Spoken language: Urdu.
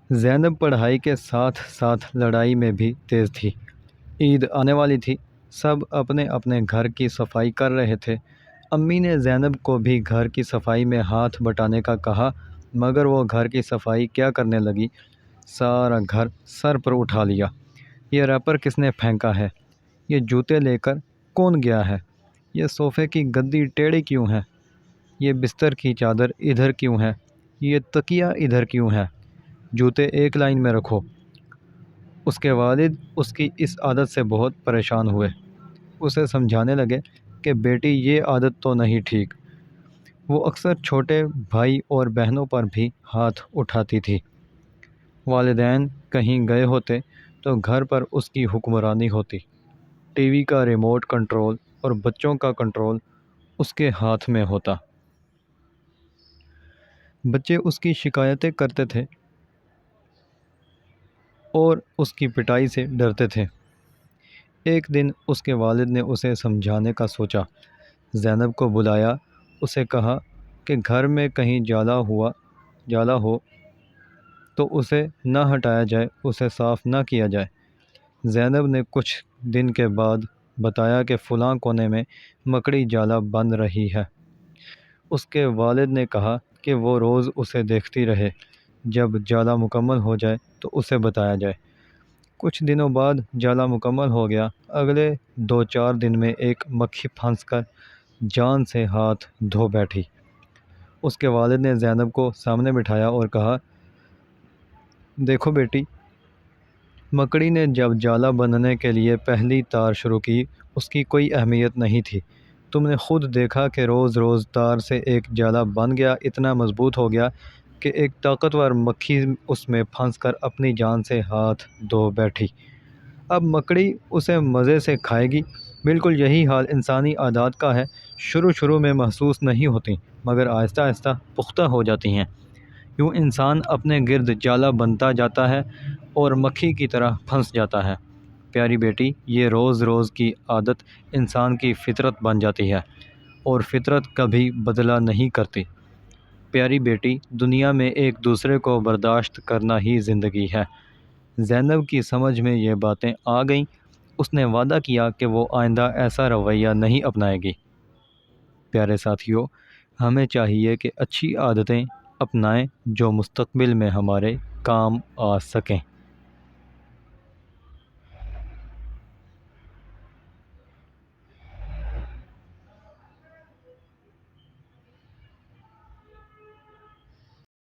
زینب پڑھائی کے ساتھ ساتھ لڑائی میں بھی تیز تھی۔ عید آنے والی تھی، سب اپنے اپنے گھر کی صفائی کر رہے تھے۔ امی نے زینب کو بھی گھر کی صفائی میں ہاتھ بٹانے کا کہا، مگر وہ گھر کی صفائی کیا کرنے لگی، سارا گھر سر پر اٹھا لیا۔ یہ ریپر کس نے پھینکا ہے؟ یہ جوتے لے کر کون گیا ہے؟ یہ صوفے کی گدی ٹیڑھی کیوں ہے؟ یہ بستر کی چادر ادھر کیوں ہے؟ یہ تکیہ ادھر کیوں ہے؟ جوتے ایک لائن میں رکھو۔ اس کے والد اس کی اس عادت سے بہت پریشان ہوئے۔ اسے سمجھانے لگے کہ بیٹی یہ عادت تو نہیں ٹھیک۔ وہ اکثر چھوٹے بھائی اور بہنوں پر بھی ہاتھ اٹھاتی تھی۔ والدین کہیں گئے ہوتے تو گھر پر اس کی حکمرانی ہوتی۔ ٹی وی کا ریموٹ کنٹرول اور بچوں کا کنٹرول اس کے ہاتھ میں ہوتا۔ بچے اس کی شکایتیں کرتے تھے اور اس کی پٹائی سے ڈرتے تھے۔ ایک دن اس کے والد نے اسے سمجھانے کا سوچا۔ زینب کو بلایا، اسے کہا کہ گھر میں کہیں جالا ہو تو اسے نہ ہٹایا جائے، اسے صاف نہ کیا جائے۔ زینب نے کچھ دن کے بعد بتایا کہ فلاں کونے میں مکڑی جالا بن رہی ہے۔ اس کے والد نے کہا کہ وہ روز اسے دیکھتی رہے، جب جالا مکمل ہو جائے تو اسے بتایا جائے۔ کچھ دنوں بعد جالا مکمل ہو گیا۔ اگلے 2-4 دن میں ایک مکھی پھنس کر جان سے ہاتھ دھو بیٹھی۔ اس کے والد نے زینب کو سامنے بٹھایا اور کہا، دیکھو بیٹی، مکڑی نے جب جالا بننے کے لیے پہلی تار شروع کی، اس کی کوئی اہمیت نہیں تھی۔ تم نے خود دیکھا کہ روز روز تار سے ایک جالا بن گیا، اتنا مضبوط ہو گیا کہ ایک طاقتور مکھی اس میں پھنس کر اپنی جان سے ہاتھ دھو بیٹھی۔ اب مکڑی اسے مزے سے کھائے گی۔ بالکل یہی حال انسانی عادات کا ہے۔ شروع میں محسوس نہیں ہوتی، مگر آہستہ آہستہ پختہ ہو جاتی ہیں۔ یوں انسان اپنے گرد جالا بنتا جاتا ہے اور مکھی کی طرح پھنس جاتا ہے۔ پیاری بیٹی، یہ روز روز کی عادت انسان کی فطرت بن جاتی ہے، اور فطرت کبھی بدلا نہیں کرتی۔ پیاری بیٹی، دنیا میں ایک دوسرے کو برداشت کرنا ہی زندگی ہے۔ زینب کی سمجھ میں یہ باتیں آ گئیں۔ اس نے وعدہ کیا کہ وہ آئندہ ایسا رویہ نہیں اپنائے گی۔ پیارے ساتھیو، ہمیں چاہیے کہ اچھی عادتیں اپنائیں جو مستقبل میں ہمارے کام آ سکیں۔